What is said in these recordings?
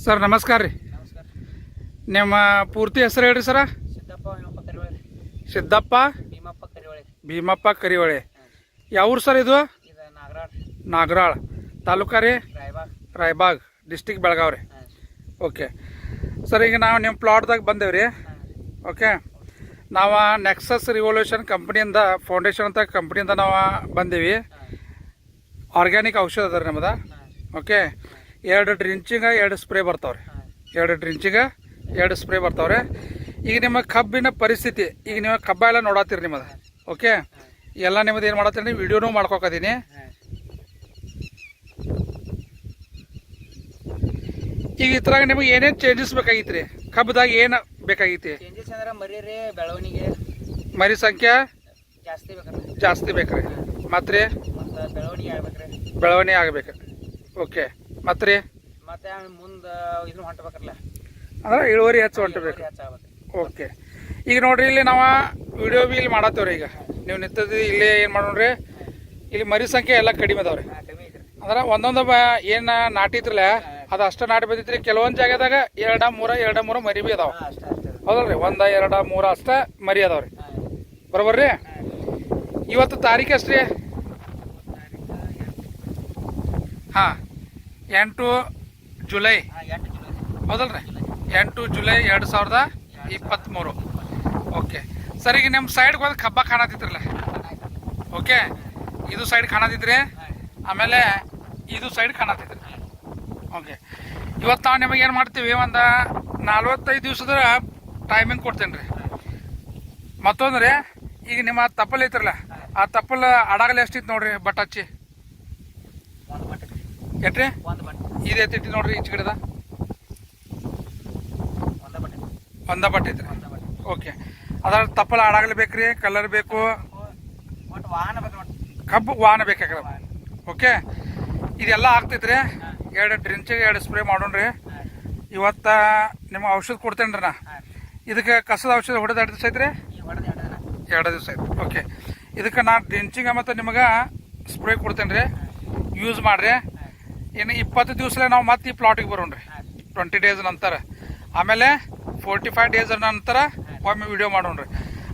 Sir ನಮಸ್ಕಾರ ರೀ. ನಮಸ್ಕಾರ. ನಿಮ್ಮ ಪೂರ್ತಿ ಹೆಸರು ಹೇಳ್ರಿ ಸರ. ಸಿದ್ದಪ್ಪ ಭೀಮಪ್ಪ ಕರಿವಳೆ. ಸಿದ್ದಪ್ಪ ಭೀಮಪ್ಪ ಕರಿವಳೆ. ಭೀಮಪ್ಪ ಕರಿವಳೆ. ಯಾವ ಊರು ಸರ್ ಇದು? ಇದು ನಾಗರಾಳ್. ನಾಗರಾಳ್ ತಾಲೂಕಾ ರೀ? ರಾಯಬಾಗ್. ರಾಯಬಾಗ್ ಡಿಸ್ಟಿಕ್ ಬೆಳಗಾವಿ ರೀ. ಓಕೆ ಸರ್, ಈಗ ನಾವು ನಿಮ್ಮ ಪ್ಲಾಟ್ದಾಗ ಬಂದೇವೆ ರೀ. ಓಕೆ, ನಾವು ನೆಕ್ಸಸ್ ರಿವಲ್ಯೂಷನ್ ಕಂಪ್ನಿಯಿಂದ ಫೌಂಡೇಶನ್ ಅಂತ ಕಂಪ್ನಿಯಿಂದ ನಾವು ಬಂದೀವಿ. ಆರ್ಗ್ಯಾನಿಕ್ ಔಷಧ ಅದ ರೀ ನಮ್ಮದ. ಓಕೆ, 2 ಡ್ರಿಂಚಿಂಗ 2 ಸ್ಪ್ರೇ ಬರ್ತಾವ್ರಿ. 2 ಡ್ರಿಂಚಿಂಗ 2 ಸ್ಪ್ರೇ ಬರ್ತಾವ್ರೆ. ಈಗ ನಿಮ್ಮ ಕಬ್ಬಿನ ಪರಿಸ್ಥಿತಿ, ಈಗ ನೀವು ಕಬ್ಬ ಎಲ್ಲ ನೋಡತ್ತೀರಿ ನಿಮ್ಮದು. ಓಕೆ, ಎಲ್ಲ ನಿಮ್ಮದು ಏನು ಮಾಡತ್ತೀರಿ, ನೀವು ವಿಡಿಯೋನೂ ಮಾಡ್ಕೊಕದೀನಿ. ಈಗ ಈ ಥರ ನಿಮಗೆ ಏನೇನು ಚೇಂಜಸ್ ಬೇಕಾಗಿತ್ತು ರೀ? ಕಬ್ಬದಾಗ ಏನು ಬೇಕಾಗೈತಿ? ಚೇಂಜಸ್ ಅಂದ್ರೆ ಮರಿ ರೀ, ಬೆಳವಣಿಗೆ, ಮರಿ ಸಂಖ್ಯೆ ಜಾಸ್ತಿ ಬೇಕ್ರಿ. ಜಾಸ್ತಿ ಬೇಕ್ರಿ. ಮತ್ತೆ ರೀ ಮತ್ತು ಬೆಳವಣಿಗೆ ಆಗ್ಬೇಕ್ರಿ. ಬೆಳವಣಿಗೆ ಆಗ್ಬೇಕು. ಓಕೆ, ಮತ್ತೆ ರೀ ಮತ್ತೆ ಮುಂದೆ ಇದನ್ನು ಹೊಂಟಬೇಕ್ರಲ್ಲ, ಅಂದ್ರೆ ಇಳುವರಿ ಹೆಚ್ಚು ಹೊಂಟಬೇಕು. ಓಕೆ, ಈಗ ನೋಡ್ರಿ ಇಲ್ಲಿ ನಾವು ವಿಡಿಯೋ ಬಿ ಇಲ್ಲಿ ಮಾಡತ್ತೇವ್ರಿ. ಈಗ ನೀವು ನಿಂತದ್ದು ಇಲ್ಲಿ ಏನು ಮಾಡೋಣ್ರಿ, ಇಲ್ಲಿ ಮರಿ ಸಂಖ್ಯೆ ಎಲ್ಲ ಕಡಿಮೆ ಅದಾವ್ರಿ. ಅಂದ್ರೆ ಒಂದೊಂದು ಏನು ನಾಟಿತ್ರಲ್ಲ ಅದು ಅಷ್ಟು ನಾಟಿ ಬಂದಿತ್ರಿ. ಕೆಲವೊಂದು ಜಾಗದಾಗ 2-3 ಮರಿ ಬಿ ಅದಾವ. ಹೌದಲ್ರಿ, 1, 2, 3 ಅಷ್ಟ ಮರಿ ಅದಾವ್ರಿ. ಬರೋಬರ್ರಿ. ಇವತ್ತು ತಾರೀಕು ಎಷ್ಟು ರೀ? ಹಾಂ, 8 ಜುಲೈ. ಹೌದಲ್ರಿ, 8 ಜುಲೈ 2023. ಓಕೆ ಸರ್, ಈಗ ನಿಮ್ಮ ಸೈಡ್ಗೆ ಒಂದು ಕಬ್ಬ ಕಾಣತಿದ್ರಲ್ಲ. ಓಕೆ, ಇದು ಸೈಡ್ ಕಾಣತಿದ್ರಿ, ಆಮೇಲೆ ಇದು ಸೈಡ್ ಕಾಣತಿದ್ರಿ. ಓಕೆ, ಇವತ್ತು ನಾವು ನಿಮಗೆ ಏನು ಮಾಡ್ತೀವಿ, ಒಂದು 45 ದಿವಸದ ಟೈಮಿಂಗ್ ಕೊಡ್ತೇನೆ ರೀ. ಮತ್ತೊಂದು ರೀ, ಈಗ ನಿಮ್ಮ ತಪ್ಪಲ್ ಐತ್ರಲ್ಲ, ಆ ತಪ್ಪಲ್ ಅಡಗಲ್ ಎಷ್ಟಿತ್ತು ನೋಡ್ರಿ, ಬಟ್ ಹಚ್ಚಿ ಎಟ್ರಿ ಇದು ಎತ್ತಿಟ್ಟು ನೋಡ್ರಿ. ಈಚೆ ಕಡೆದ ಒಂದ ಬಟ್ ಐತ್ರಿ. ಓಕೆ, ಅದ್ರ ತಪ್ಪಲ ಅಡಗಲ್ ಬೇಕ್ರಿ, ಕಲರ್ ಬೇಕು, ಕಬ್ಬು ವಾಹನ ಬೇಕಾಗ್ರ. ಓಕೆ, ಇದೆಲ್ಲ ಆಗ್ತೈತ್ರಿ. 2 ಡ್ರಿಂಚಿಗೆ 2 ಸ್ಪ್ರೇ ಮಾಡೋಣ್ರಿ. ಇವತ್ತ ನಿಮ್ಮ ಔಷಧ ಕೊಡ್ತೇನೆ ರೀ ನಾ. ಇದಕ್ಕೆ ಕಸದ ಔಷಧ ಹೊಡೆದ 2 ದಿವಸ ಐತ್ರಿ? 2 ದಿವಸ ಐತಿ. ಓಕೆ, ಇದಕ್ಕೆ ನಾ ಡ್ರಿಂಚಿಂಗ್ ಮತ್ತು ನಿಮಗೆ ಸ್ಪ್ರೇ ಕೊಡ್ತೇನೆ ರೀ, ಯೂಸ್ ಮಾಡಿರಿ. ಇನ್ನು 20 ದಿವಸಲೇ ನಾವು ಮತ್ತೆ ಈ ಪ್ಲಾಟಿಗೆ ಬರೋಣ್ರಿ. 20 ಡೇಸ್ ನಂತರ, ಆಮೇಲೆ 45 ಡೇಸ್ ನಂತರ ಒಮ್ಮೆ ವಿಡಿಯೋ ಮಾಡೋಣ್ರಿ.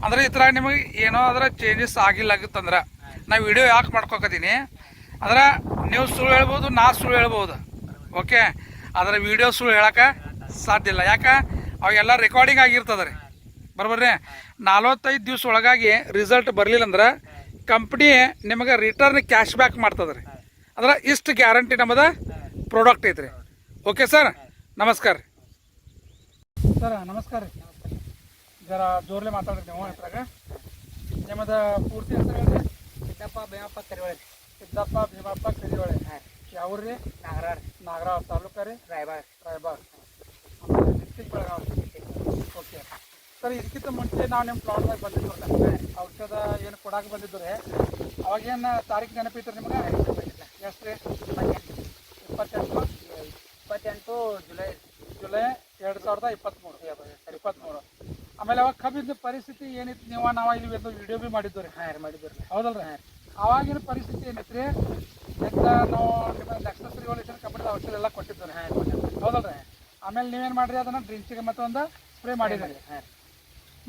ಅಂದ್ರೆ ಈ ಥರ ನಿಮಗೆ ಏನೋ ಅದರ ಚೇಂಜಸ್ ಆಗಿತ್ತಂದ್ರೆ ನಾ ವಿಡಿಯೋ ಯಾಕೆ ಮಾಡ್ಕೊಕತೀನಿ ಅಂದ್ರೆ, ನೀವು ಸುಳ್ಳು ಹೇಳ್ಬೋದು, ನಾ ಸುಳ್ಳು ಹೇಳ್ಬೋದು. ಓಕೆ, ಅದರ ವಿಡಿಯೋ ಸುಳ್ಳು ಹೇಳಕ್ಕೆ ಸಾಧ್ಯ ಇಲ್ಲ. ಯಾಕೆ ಅವೆಲ್ಲ ರೆಕಾರ್ಡಿಂಗ್ ಆಗಿರ್ತದೆ ರೀ. ಬರೋಬರ್ರಿ. 45 ದಿವಸ ಒಳಗಾಗಿ ರಿಸಲ್ಟ್ ಬರಲಿಲ್ಲ ಅಂದ್ರೆ ಕಂಪ್ನಿ ನಿಮಗೆ ರಿಟರ್ನ್ ಕ್ಯಾಶ್ ಬ್ಯಾಕ್ ಮಾಡ್ತದೆ ರೀ. ಅಂದ್ರೆ ಇಷ್ಟು ಗ್ಯಾರಂಟಿ ನಮ್ಮದ ಪ್ರಾಡಕ್ಟ್ ಐತ್ರಿ. ಓಕೆ ಸರ್, ನಮಸ್ಕಾರ ರೀ. ಸರ್ ನಮಸ್ಕಾರ ರೀ. ಜರ ಜೋರ್ಲೆ ಮಾತಾಡ್ರಿ ನೀವು. ಇದ್ರಾಗ ನಿಮ್ಮದ ಪೂರ್ತಿ ಹೆಸರು ಹೇಳ್ರಿ? ಸಿದ್ದಪ್ಪ ಭೀಮಪ್ಪ ಕರಿವಳೆ. ಸಿದ್ದಪ್ಪ ಭೀಮಪ್ಪ ಕರಿವಳೆ. ಯಾವ್ರಿ? ನಾಗರಾಳ್. ನಾಗರಾಳ್ ತಾಲೂಕಾ ರೀ? Raybag. Raybag district Belagavi. Okay sir, ಇದಕ್ಕಿಂತ ಮುಂಚೆ ನಾವು ನಿಮ್ಮ ಪ್ಲಾಟ್ದಾಗ ಬಂದಿದ್ವಲ್ಲ, ಔಷಧ ಏನು ಕೊಡಾಕ ಬಂದಿದ್ದು ರೀ. ಅವಾಗೇನು ತಾರೀಕು ನೆನಪಿತ್ತು ನಿಮ್ಗೆ? ಎಷ್ಟು ರೀ? 28 ಜುಲೈ 2023. ಆಮೇಲೆ ಅವಾಗ ಕಬ್ಬಿನ ಪರಿಸ್ಥಿತಿ ಏನಿತ್ತು, ನಾವು ಇಲ್ಲಿ ವಿಡಿಯೋ ಬಿ ಮಾಡಿದ್ದು ರೀ. ಮಾಡಿದ್ರಿ. ಹೌದಲ್ರಿ? ಅವಾಗಿನ ಪರಿಸ್ಥಿತಿ ಏನಿತ್ತು ರೀ, ನಾವು ನಿಮ್ಮ ನೆಕ್ಸಸ್ ರಿವಲ್ಯೂಷನ್ ಕಂಪ್ನಿದ ಔಷಧ ಎಲ್ಲ ಕೊಟ್ಟಿದ್ದು ರೀ. ಹೌದಲ್ರಿ? ಆಮೇಲೆ ನೀವೇನು ಮಾಡ್ರಿ, ಅದನ್ನ ಡ್ರಿಂಚಿಗೆ ಮತ್ತೊಂದು ಸ್ಪ್ರೇ ಮಾಡಿದ್ರಿ.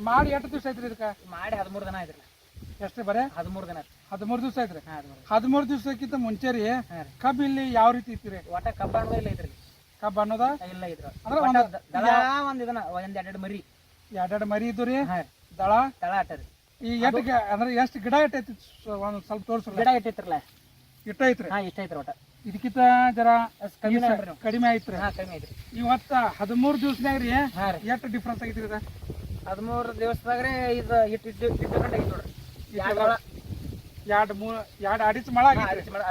ಮಾಡಿ ಎಷ್ಟು ದಿವಸ ಐತ್ರಿ ಇದಕ್ಕೆ? ಮಾಡಿ 13 ದಿನ ಆಯ್ತ್ರಿ. ಎಷ್ಟು ರೀ? ಬರೇ 13 ದಿನ. 13 ದಿವಸ ಐತ್ರಿ. 13 ದಿವಸಕ್ಕಿಂತ ಮುಂಚೆ ರೀ ಕಬ್ಬು ಇಲ್ಲಿ ಯಾವ ರೀತಿ ಇತ್ತು? ಒಟ್ಟ ಕಬ್ಬ ಅನ್ನೋದ ಇಲ್ಲ ಐತ್ರಿ. ಕಬ್ಬು ಅನ್ನೋದ ಇಲ್ಲ ಇದ್ರ ಅಂದ್ರೆ ಒಂದ್ ಇದನ್ನ 1-2 ಮರಿ, 2 ಮರಿ ಇದ್ದು ರೀ. ದಳ ಅಟ್ಟರಿ. ಈ ಎಟ್ಟಿಗೆ ಅಂದ್ರೆ ಎಷ್ಟು ಗಿಡ ಇಟ್ಟೈತಿ? ಒಂದು ಸ್ವಲ್ಪ ತೋರಿಸ್ರಿ. ಗಿಡ ಇಟ್ಟೈತ್ರಲ್ಲ, ಇಷ್ಟ ಐತ್ರಿ. ಇಷ್ಟ ಐತ್ರಿ. ಒಟ್ಟ ಇದಕ್ಕಿಂತ ಜರ ಕಡಿಮೆ ಐತ್ರಿ. ಕಡಿಮೆ ಐತ್ರಿ. ಇವತ್ತ 13 ದಿವಸನಾಗ ರೀ ಎಷ್ಟು ಡಿಫ್ರೆನ್ಸ್ ಆಗೈತ್ರಿ? ಇದು 13 ದಿವಸದಾಗ್ರಿ ಇದು ಇಟ್ಟು ಡಿಫ್ರೆಂಟ್ ಆಗೈತಿ ನೋಡ್ರಿ. 2 ಅಡಿಚ್ ಮಳ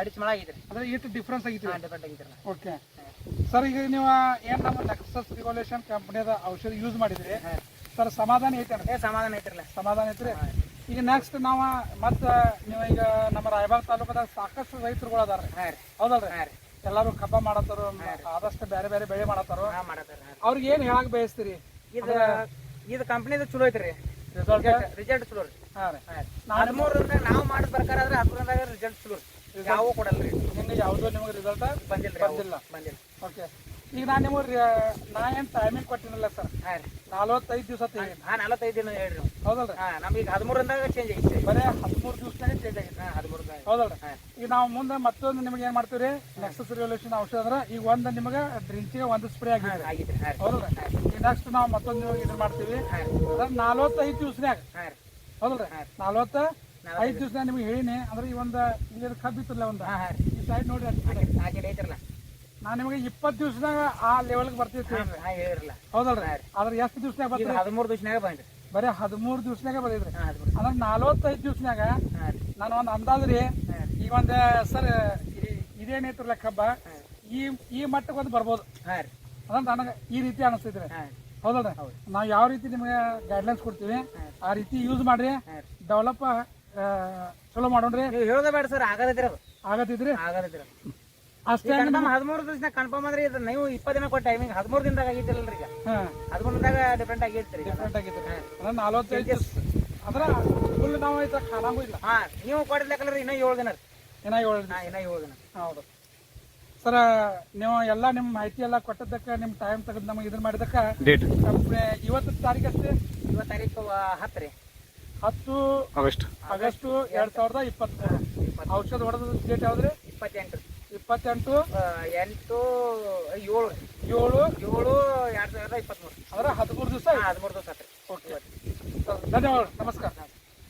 ಅಡಿಚ್ ಮಳ ಆಗೈತ್ರಿ. ಅಂದ್ರೆ ಎಷ್ಟು ಡಿಫ್ರೆನ್ಸ್ ಆಗೈತಿ? ಡಿಫ್ರೆಂಟ್ ಆಗೈತ್ರಿ. ಓಕೆ ಸರ್, ಈಗ ನೀವು ಏನು ನಮ್ಮ ನೆಕ್ಸಸ್ ರಿವಲ್ಯೂಷನ್ ಕಂಪ್ನಿದ ಔಷಧ ಯೂಸ್ ಮಾಡಿದ್ರಿ ಸರ್, ಸಮಾಧಾನ ಐತೆ? ಸಮಾಧಾನ ಐತ್ರಲ್ಲ. ಸಮಾಧಾನ ಐತ್ರಿ. ಈಗ ನೆಕ್ಸ್ಟ್ ನಾವು ಮತ್ತೆ ನೀವು ಈಗ ನಮ್ಮ ರಾಯಬಾಗ್ ತಾಲೂಕದಾಗ ಸಾಕಷ್ಟು ರೈತರುಗಳು ಅದಾರ. ಹೌದಲ್ರಿ? ಎಲ್ಲರೂ ಕಬ್ಬ ಮಾಡತ್ತಾರ, ಆದಷ್ಟು ಬೇರೆ ಬೇರೆ ಬೆಳೆ ಮಾಡತ್ತಾರ. ಅವ್ರಿಗೆ ಏನು ಹೇಳಕ್ ಬಯಸ್ತೀರಿ? ಇದು ಕಂಪ್ನಿದು ಚಲೋ ಐತ್ರಿ. ರಿಸಲ್ಟ್ ಚಲೋ ರೀ. ಹಾಂ ರೀ. 13 ನಾವು ಮಾಡಿದ ಪ್ರಕಾರ ಆದ್ರೆ 13 ರಿಸಲ್ಟ್ ಚಲೋ ರೀ. ಯಾವ ಕೊಡಲ್ರಿ. ನಿಮ್ಗೆ ಯಾವುದೋ ನಿಮಗೆ ರಿಸಲ್ಟ್ ಬಂದಿಲ್ಲ? ಬಂದಿಲ್ಲ. ಓಕೆ, ಈಗ ನಾನು ನಿಮಗೆ ನಾ ಏನು ಟೈಮಿಂಗ್ ಕೊಟ್ಟಿನಲ್ಲ ಸರ್, ಹಾಂ ರೀ 45 ದಿವಸ ತೆಗಿ. ಹಾಂ 45 ದಿನ ಹೇಳ್ರಿ ನೀವು. ಹೌದಲ್ರಿ? ಹಾಂ ನಮ್ಗೆ 13ರಂದಾಗ ಚೇಂಜ್ ಆಗಿತ್ತು. ಬರೀ 13 ದಿವಸನಾಗೆ ಚೇಂಜ್ ಆಗಿದೆ. ಹಾಂ 13ರಂದಾಗ. ಹೌದಲ್ರಿ? ಈಗ ನಾವು ಮುಂದೆ ಮತ್ತೊಂದು ನಿಮಗೆ ಏನು ಮಾಡ್ತೀವಿ ರೀ, ನೆಕ್ಸ್ಟ್ ರಿವಲ್ಯೂಷನ್ ಔಷಧ ಅಂದ್ರೆ ಈಗ ಒಂದು ನಿಮಗೆ ಡ್ರಿಂಚಿಗೆ ಒಂದು ಸ್ಪ್ರೇ ಆಗಿದೆ. ಆಗಿತ್ತು. ಹಾಂ ಹೌದಲ್ರಿ? ಈಗ ನೆಕ್ಸ್ಟ್ ನಾವು ಮತ್ತೊಂದು ಇದು ಮಾಡ್ತೀವಿ. ಅದ್ರ 45 ದಿವಸನಾಗ. ಹಾಂ ರೀ. ಹೌದಲ್ರಿ? 45 ದಿವಸನಾಗ ನಿಮ್ಗೆ ಹೇಳಿನಿ ಅಂದ್ರೆ ಈ ಒಂದು ಇಲ್ಲಿ ಕಬ್ಬಿತ್ತಲ್ಲ ಒಂದು ಹಾಂ ಹಾಂ ಈ ಸೈಡ್ ನೋಡಿ ಆ ಕಡೆ ಐತ್ರಲ್ಲ. ನಾನು ನಿಮಗೆ 20 ದಿವಸನಾಗ ಆ ಲೆವೆಲ್ಗೆ ಬರ್ತಿರ್ತೀವಿ. ಹಾಂ ಹೇಳಿರಲ್ಲ. ಹೌದಲ್ರಿ? ಆದ್ರೆ ಎಷ್ಟು ದಿವಸನಾಗ ಈಗ ಬರ್ತೀವಿ? 13 ದಿವಸನಾಗ ಬಂದ್ರಿ. ಬರೀ 13 ದಿವಸನಾಗ ಬಂದಿದ್ರಿ. ಹಾಂ 13. ಅಂದ್ರೆ 45 ದಿವಸನಾಗ ಹಾಂ ರೀ. ನಾನು ಒಂದು ಅಂದಾಜು ರೀ, ಹಾಂ ಈಗ ಒಂದು ಸರ್ ಇದೇನೈತ್ರಲ್ಲ ಕಬ್ಬ ಈ ಮಟ್ಟಕ್ಕೆ ಒಂದು ಬರ್ಬೋದು. ಹಾಂ ರೀ. ಅದಂತ ನನಗೆ ಈ ರೀತಿ ಅನಿಸ್ತೈತ್ರಿ. ಹಾಂ ಹೌದಲ್ರಿ? ನಾವು ಯಾವ ರೀತಿ ನಿಮಗೆ ಗೈಡ್ಲೈನ್ಸ್ ಕೊಡ್ತೀವಿ ಆ ರೀತಿ ಯೂಸ್ ಮಾಡ್ರಿ, ಡೆವಲಪ್ ಚಲೋ ಮಾಡೋಣ್ರಿ. ನೀವು ಹೇಳೋದ ಬೇಡ ಸರ್, ಆಗದೈತ್ರಿ ಅದು. ಆಗತ್ತಿದ್ರಿ ಆಗದೈತ್ರಿ ಅಷ್ಟೇ. ಕನ್ಫರ್ಮ್ 13 ದಿವಸ ಕನ್ಫರ್ಮ್ ಅಂದ್ರೆ ಇದು ನೀವು 20 ದಿನ ಕೊಟ್ಟು ಟೈಮಿಂಗ್ 13 ದಿನದಾಗ ಆಗಿದ್ದಿಲ್ಲರಿ. ಈಗ 13 ದಿನದಾಗ ಡಿಫ್ರೆಂಟ್ ಆಗಿರ್ತೀರಿ. ಡಿಫ್ರೆಂಟ್ ಆಗಿತ್ತು. ಅಂದ್ರೆ 45 ದಿವಸ ಅಂದ್ರೆ ಫುಲ್ ನಾವು ಐತೆ ಖಾನಾಗೂ ಇಲ್ಲ. ಹಾ ನೀವು ಕೊಡ್ಲಿಕ್ಕಲ್ರಿ ಇನ್ನೂ 7 ದಿನ ರೀ. ಇನ್ನ 7 ದಿನ. ಇನ್ನೂ 7 ದಿನ. ಹೌದು ಸರ್, ನೀವು ಎಲ್ಲ ನಿಮ್ಮ ಮಾಹಿತಿ ಎಲ್ಲ ಕೊಟ್ಟದಕ್ಕೆ, ನಿಮ್ಮ ಟೈಮ್ ತೆಗೆದು ನಮಗೆ ಇದನ್ನ ಮಾಡಿದಕ್ಕೆ ಇವತ್ತು ತಾರೀಕು ಅಷ್ಟೇ. ಇವತ್ತು ತಾರೀಕು 10 ರೀ. 10 ಆಗಸ್ಟ್ 2023. ಔಷಧ ಹೊಡೆದ ಡೇಟ್ ಯಾವ್ದ್ರಿ? 28. 28 8 7 2023. ಅಂದ್ರೆ 13 ದಿವಸ. 13 ದಿವಸ ಆತ್ರಿ. ಓಕೆ, ಧನ್ಯವಾದ, ನಮಸ್ಕಾರ.